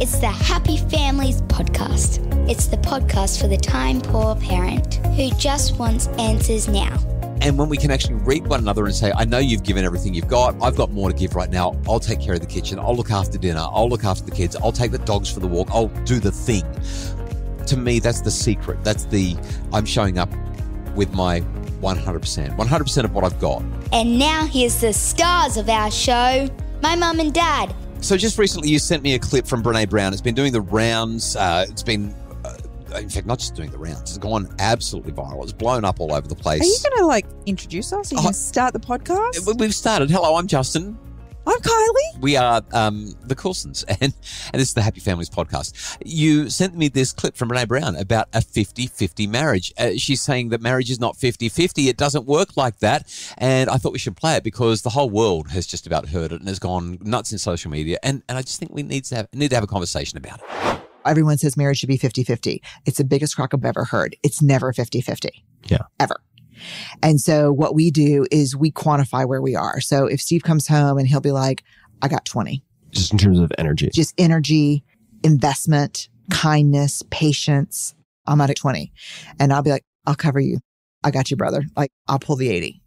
It's the Happy Families podcast. It's the podcast for the time-poor parent who just wants answers now. And when we can actually read one another and say, I know you've given everything you've got. I've got more to give right now. I'll take care of the kitchen. I'll look after dinner. I'll look after the kids. I'll take the dogs for the walk. I'll do the thing. To me, that's the secret. I'm showing up with my 100% of what I've got. And now here's the stars of our show, my mum and dad. So just recently you sent me a clip from Brene Brown. It's been doing the rounds. It's been, in fact, not just doing the rounds. It's gone absolutely viral. It's blown up all over the place. Are you going to introduce us? Are you going to start the podcast? We've started. Hello, I'm Justin. I'm Kylie. We are the Coulsons, and this is the Happy Families podcast. You sent me this clip from Brene Brown about a 50-50 marriage. She's saying that marriage is not 50-50. It doesn't work like that. And I thought we should play it because the whole world has just about heard it and has gone nuts in social media. And I just think we need to have a conversation about it. Everyone says marriage should be 50-50. It's the biggest crock I've ever heard. It's never 50-50. Yeah. Ever. And so what we do is we quantify where we are. So if Steve comes home and he'll be like, I got 20. Just in terms of energy. Just energy, investment, kindness, patience. I'm at 20. And I'll be like, I'll cover you. I got you, brother. I'll pull the 80.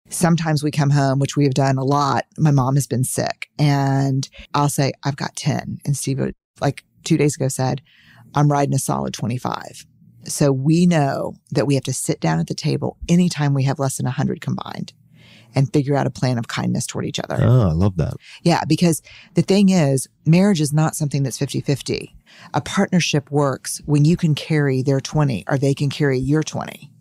Sometimes we come home, which we have done a lot. My mom has been sick and I'll say, I've got 10. And Steve would, 2 days ago said, I'm riding a solid 25. So we know that we have to sit down at the table anytime we have less than 100 combined and figure out a plan of kindness toward each other. Oh, I love that. Yeah, because the thing is, marriage is not something that's 50-50. A partnership works when you can carry their 20 or they can carry your 20.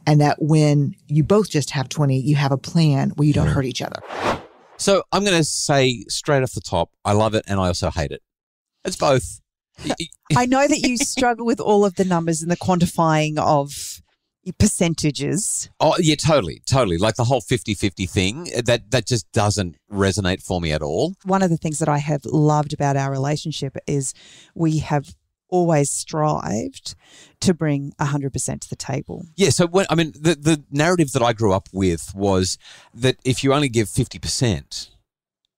And that when you both just have 20, you have a plan where you don't hurt each other. So I'm going to say straight off the top, I love it and I also hate it. It's both. I know that you struggle with all of the numbers and the quantifying of percentages. Oh, yeah, totally. Like the whole 50-50 thing, that just doesn't resonate for me at all. One of the things that I have loved about our relationship is we have always strived to bring 100% to the table. Yeah, so the narrative that I grew up with was that if you only give 50%,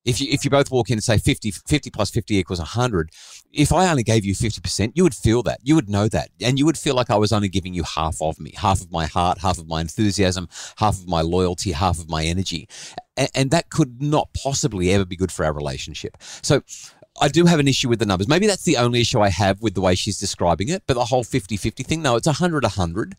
if you both walk in and say 50 plus 50 equals 100, if I only gave you 50%, you would feel that. You would know that. And you would feel like I was only giving you half of me, half of my heart, half of my enthusiasm, half of my loyalty, half of my energy. And that could not possibly ever be good for our relationship. So I do have an issue with the numbers. Maybe that's the only issue I have with the way she's describing it, but the whole 50-50 thing, no, it's 100-100.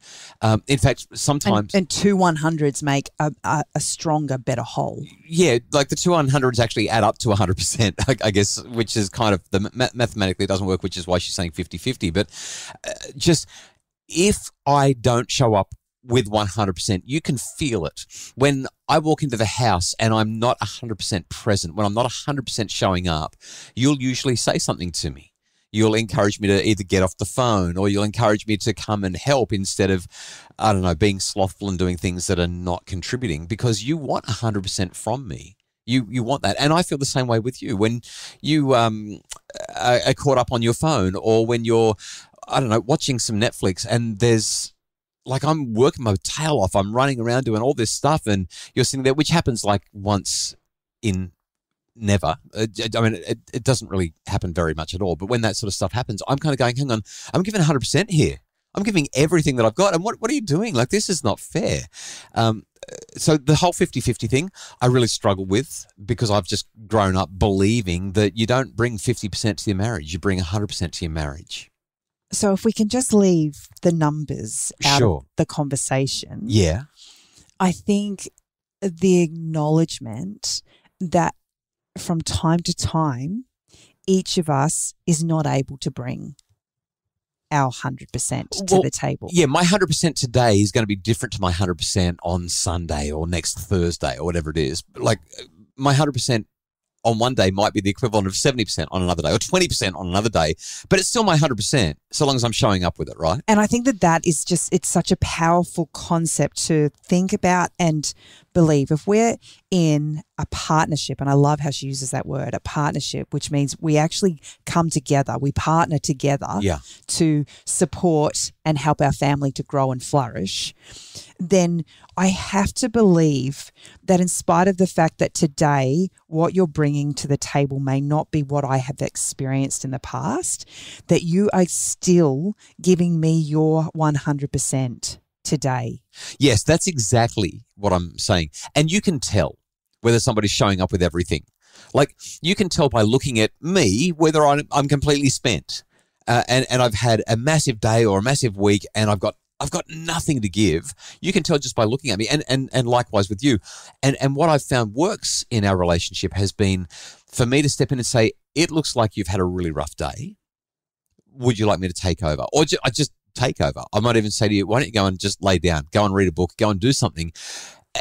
In fact, sometimes... And two 100s make a stronger, better whole. Yeah, the two 100s actually add up to 100%, I guess, which is kind of, mathematically it doesn't work, which is why she's saying 50-50. But just if I don't show up with 100%, you can feel it. When I walk into the house and I'm not 100% present, when I'm not 100% showing up, you'll usually say something to me. You'll encourage me to either get off the phone or you'll encourage me to come and help instead of, being slothful and doing things that are not contributing because you want 100% from me. You want that. And I feel the same way with you. When you are caught up on your phone or when you're, watching some Netflix and there's, I'm working my tail off. I'm running around doing all this stuff and you're sitting there, which happens once in never. It doesn't really happen very much at all. But when that sort of stuff happens, I'm kind of going, hang on, I'm giving 100% here. I'm giving everything that I've got. And what are you doing? This is not fair. So the whole 50-50 thing, I really struggle with because I've just grown up believing that you don't bring 50% to your marriage. You bring 100% to your marriage. So if we can just leave the numbers out of the conversation. Yeah. I think the acknowledgement that from time to time, each of us is not able to bring our 100% to the table. Yeah, my 100% today is going to be different to my 100% on Sunday or next Thursday or whatever it is. My 100% on one day might be the equivalent of 70% on another day or 20% on another day, but it's still my 100% so long as I'm showing up with it, right? And I think that is just, it's such a powerful concept to think about and believe. If we're in a partnership, and I love how she uses that word, a partnership, which means we actually come together, we partner together to support and help our family to grow and flourish, then I have to believe that in spite of the fact that today what you're bringing to the table may not be what I have experienced in the past, that you are still giving me your 100% today. Yes, that's exactly what I'm saying. And you can tell whether somebody's showing up with everything. Like, you can tell by looking at me whether I'm completely spent and I've had a massive day or a massive week and I've got nothing to give. You can tell just by looking at me, and likewise with you. And what I've found works in our relationship has been for me to step in and say, it looks like you've had a really rough day. Would you like me to take over? Or I just take over. I might even say to you, why don't you go and just lay down, go and read a book, go and do something.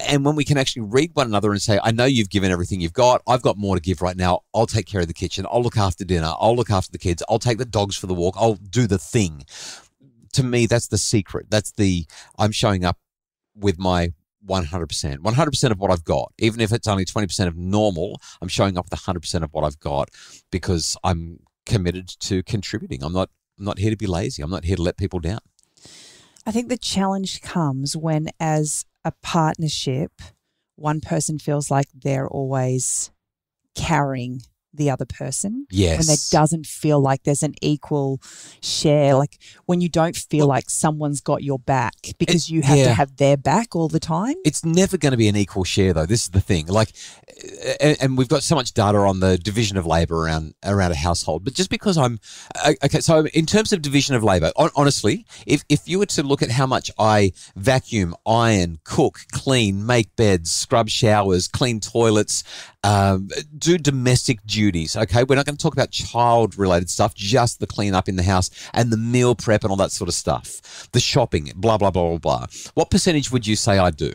And when we can actually read one another and say, I know you've given everything you've got. I've got more to give right now. I'll take care of the kitchen. I'll look after dinner. I'll look after the kids. I'll take the dogs for the walk. I'll do the thing. To me, that's the secret. I'm showing up with my 100%. 100% of what I've got. Even if it's only 20% of normal, I'm showing up with 100% of what I've got because I'm committed to contributing. I'm not here to be lazy. I'm not here to let people down. I think the challenge comes when, as a partnership, one person feels like they're always carrying the other person. Yes. When there doesn't feel like there's an equal share, like when you don't feel like someone's got your back because you have to have their back all the time. It's never going to be an equal share, though. This is the thing. Like, and we've got so much data on the division of labor around a household. But just because okay, so in terms of division of labor, honestly, if you were to look at how much I vacuum, iron, cook, clean, make beds, scrub showers, clean toilets, do domestic duties, okay? We're not going to talk about child-related stuff, just the clean-up in the house and the meal prep and all that sort of stuff, the shopping, blah, blah, blah, blah, blah. What percentage would you say I do?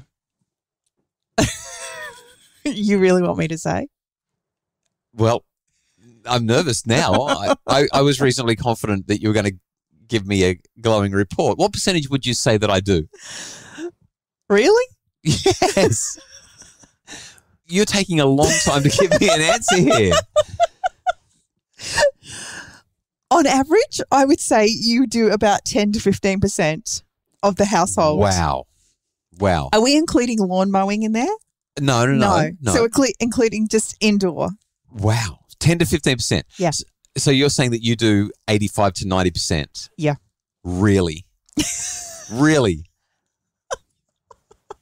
You really want me to say? Well, I'm nervous now. I was reasonably confident that you were going to give me a glowing report. What percentage would you say that I do? Really? Yes. You're taking a long time to give me an answer here. On average, I would say you do about 10 to 15% of the household. Wow. Are we including lawn mowing in there? No. So including just indoor. Wow. 10 to 15%. Yeah. So you're saying that you do 85 to 90%? Yeah. Really? Really?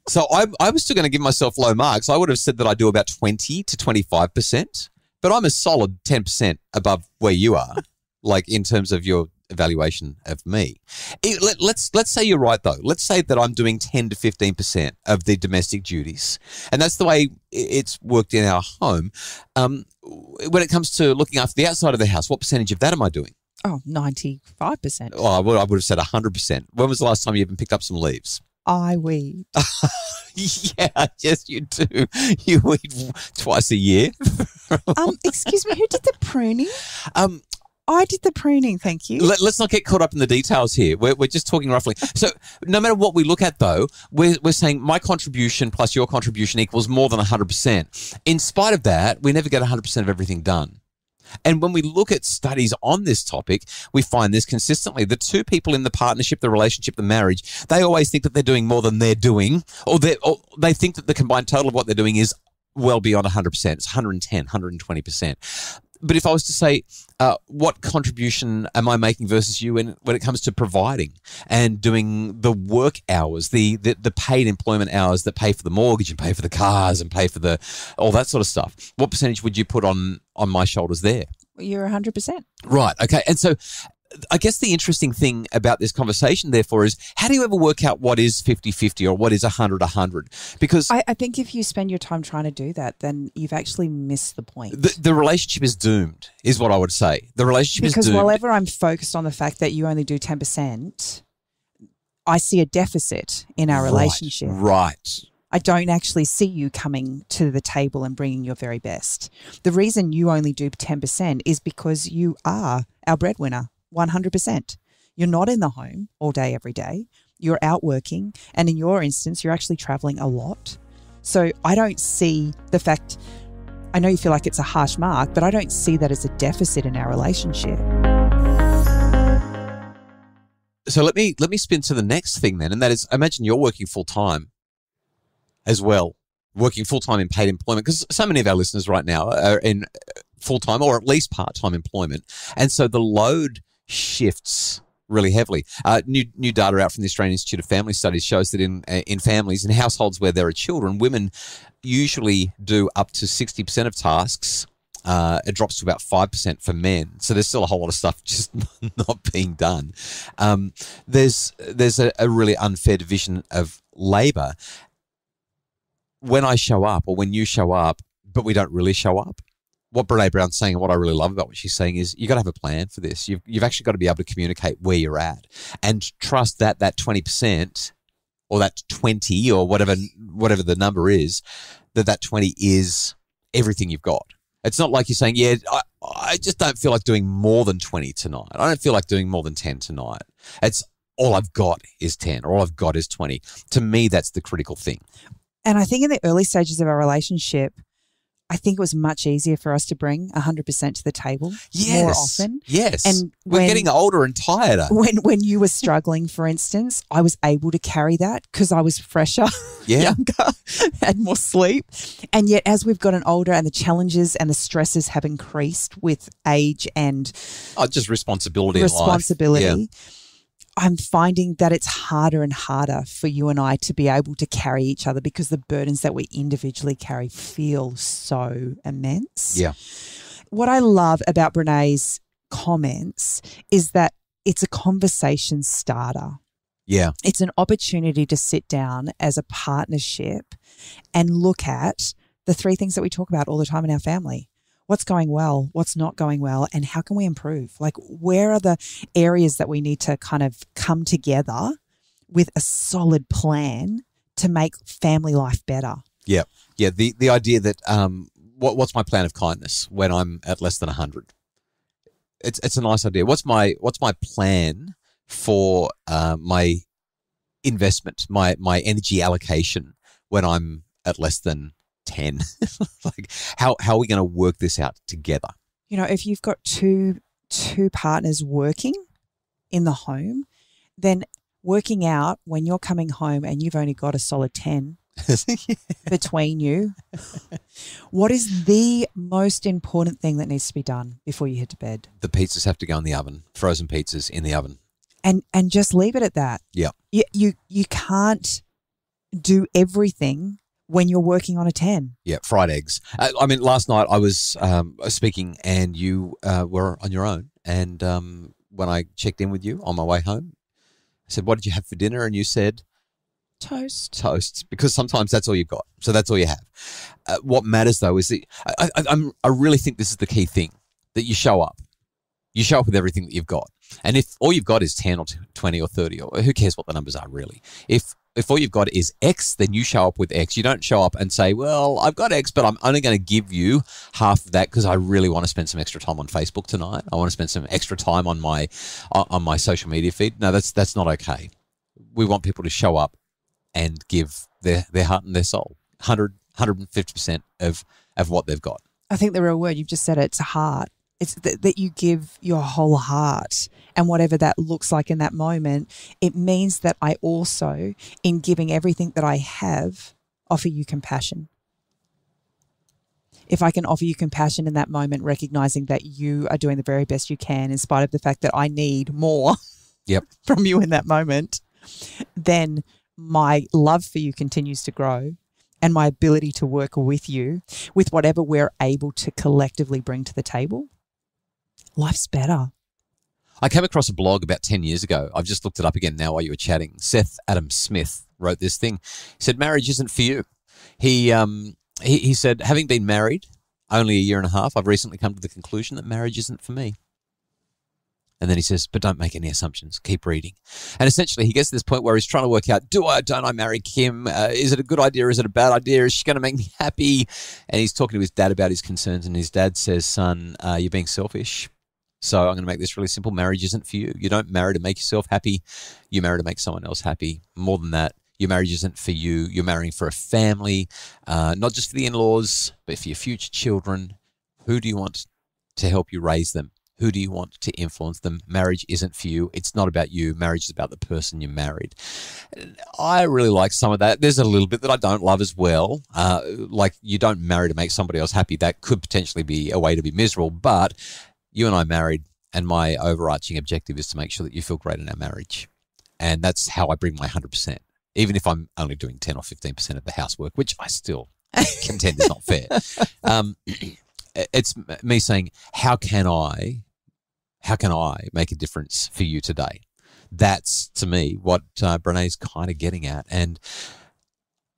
So I was still going to give myself low marks. I would have said that I do about 20 to 25%, but I'm a solid 10% above where you are, like in terms of your evaluation of me. Let's say you're right, though. Let's say that I'm doing 10 to 15% of the domestic duties, and that's the way it's worked in our home. When it comes to looking after the outside of the house, what percentage of that am I doing? Oh, 95%. Oh, I would have said 100%. When was the last time you even picked up some leaves? I weed. Yeah, yes, you do. You weed twice a year. Excuse me, who did the pruning? I did the pruning, thank you. Let's not get caught up in the details here. We're just talking roughly. So no matter what we look at, though, we're saying my contribution plus your contribution equals more than 100%. In spite of that, we never get 100% of everything done. And when we look at studies on this topic, we find this consistently. The two people in the partnership, the relationship, the marriage, they always think that they're doing more than they're doing, or they think that the combined total of what they're doing is well beyond 100%. It's 110, 120%. But if I was to say, what contribution am I making versus you when it comes to providing and doing the work hours, the paid employment hours that pay for the mortgage and pay for the cars and pay for all that sort of stuff, what percentage would you put on my shoulders there? You're 100%. Right. Okay. And so I guess the interesting thing about this conversation, therefore, is how do you ever work out what is 50-50 or what is 100-100? Because I think if you spend your time trying to do that, then you've actually missed the point. The relationship is doomed, is what I would say. The relationship is doomed. Because whenever I'm focused on the fact that you only do 10%, I see a deficit in our relationship. Right. I don't actually see you coming to the table and bringing your very best. The reason you only do 10% is because you are our breadwinner. 100%. You're not in the home all day, every day. You're out working. And in your instance, you're actually traveling a lot. So I don't see the fact, I know you feel like it's a harsh mark, but I don't see that as a deficit in our relationship. So let me spin to the next thing then, and that is, imagine you're working full time as well, working full time in paid employment, because so many of our listeners right now are in full time or at least part time employment, and so the load shifts really heavily. New data out from the Australian Institute of Family Studies shows that in families, in households where there are children, women usually do up to 60% of tasks. It drops to about 5% for men. So there's still a whole lot of stuff just not being done. There's a really unfair division of labour. When I show up, or when you show up, but we don't really show up, what Brene Brown's saying and what I really love about what she's saying is you got to have a plan for this. You've actually got to be able to communicate where you're at and trust that 20% or that 20 or whatever the number is, that 20 is everything you've got. It's not like you're saying, yeah, I just don't feel like doing more than 20 tonight. I don't feel like doing more than 10 tonight. It's all I've got is 10 or all I've got is 20. To me, that's the critical thing. And I think in the early stages of our relationship, I think it was much easier for us to bring 100% to the table more often. Yes. And we're getting older and tireder. When you were struggling, for instance, I was able to carry that because I was fresher, younger, had more sleep. And yet as we've gotten older and the challenges and the stresses have increased with age and just responsibility in life. Yeah. I'm finding that it's harder and harder for you and I to be able to carry each other because the burdens that we individually carry feel so immense. Yeah. What I love about Brene's comments is that it's a conversation starter. Yeah. It's an opportunity to sit down as a partnership and look at the three things that we talk about all the time in our family. What's going well, what's not going well, and how can we improve? Like, where are the areas that we need to kind of come together with a solid plan to make family life better? Yeah. Yeah. The idea that what's my plan of kindness when I'm at less than 100? It's a nice idea. What's my plan for my investment, my energy allocation when I'm at less than 10? Like, how are we going to work this out together? You know, if you've got two partners working in the home, then working out when you're coming home and you've only got a solid 10 between you, what is the most important thing that needs to be done before you head to bed? The pizzas have to go in the oven, frozen pizzas in the oven. And just leave it at that. Yeah. You can't do everything when you're working on a 10. Yeah, fried eggs. I mean, last night I was speaking and you were on your own. And when I checked in with you on my way home, I said, what did you have for dinner? And you said, toast, because sometimes that's all you've got. So that's all you have. What matters, though, is that I really think this is the key thing, that you show up. You show up with everything that you've got. And if all you've got is 10 or 20 or 30, or who cares what the numbers are, really? If all you've got is X, then you show up with X. You don't show up and say, well, I've got X, but I'm only going to give you half of that because I really want to spend some extra time on Facebook tonight. I want to spend some extra time on my social media feed. No, that's not okay. We want people to show up and give their heart and their soul, 150% of what they've got. I think the real word, you've just said it's a heart. It's that you give your whole heart, and whatever that looks like in that moment, it means that I also, in giving everything that I have, offer you compassion. If I can offer you compassion in that moment, recognizing that you are doing the very best you can in spite of the fact that I need more from you in that moment, then my love for you continues to grow. And my ability to work with you, with whatever we're able to collectively bring to the table, life's better. I came across a blog about 10 years ago. I've just looked it up again now while you were chatting. Seth Adam Smith wrote this thing. He said, marriage isn't for you. He said, having been married only a year and a half, I've recently come to the conclusion that marriage isn't for me. And then he says, but don't make any assumptions. Keep reading. And essentially he gets to this point where he's trying to work out, do I or don't I marry Kim? Is it a good idea? Is it a bad idea? Is she going to make me happy? And he's talking to his dad about his concerns. And his dad says, son, you're being selfish. So I'm going to make this really simple. Marriage isn't for you. You don't marry to make yourself happy. You marry to make someone else happy. More than that, Your marriage isn't for you. You're marrying for a family, not just for the in-laws, but for your future children. Who do you want to help you raise them? Who do you want to influence them? Marriage isn't for you. It's not about you. Marriage is about the person you married. I really like some of that. There's a little bit that I don't love as well. Like you don't marry to make somebody else happy. That could potentially be a way to be miserable. But you and I married, and my overarching objective is to make sure that you feel great in our marriage. And that's how I bring my 100%, even if I'm only doing 10 or 15% of the housework, which I still contend is not fair. It's me saying, how can I make a difference for you today? That's, to me, what Brene's kind of getting at. And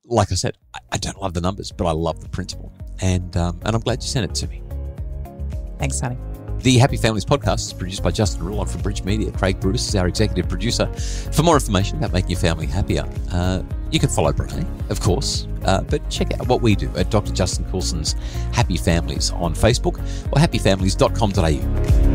like I said, I don't love the numbers, but I love the principle. And I'm glad you sent it to me. Thanks, honey. The Happy Families podcast is produced by Justin Rulon from Bridge Media. Craig Bruce is our executive producer. For more information about making your family happier, you can follow Brene, of course, but check out what we do at Dr. Justin Coulson's Happy Families on Facebook or happyfamilies.com.au.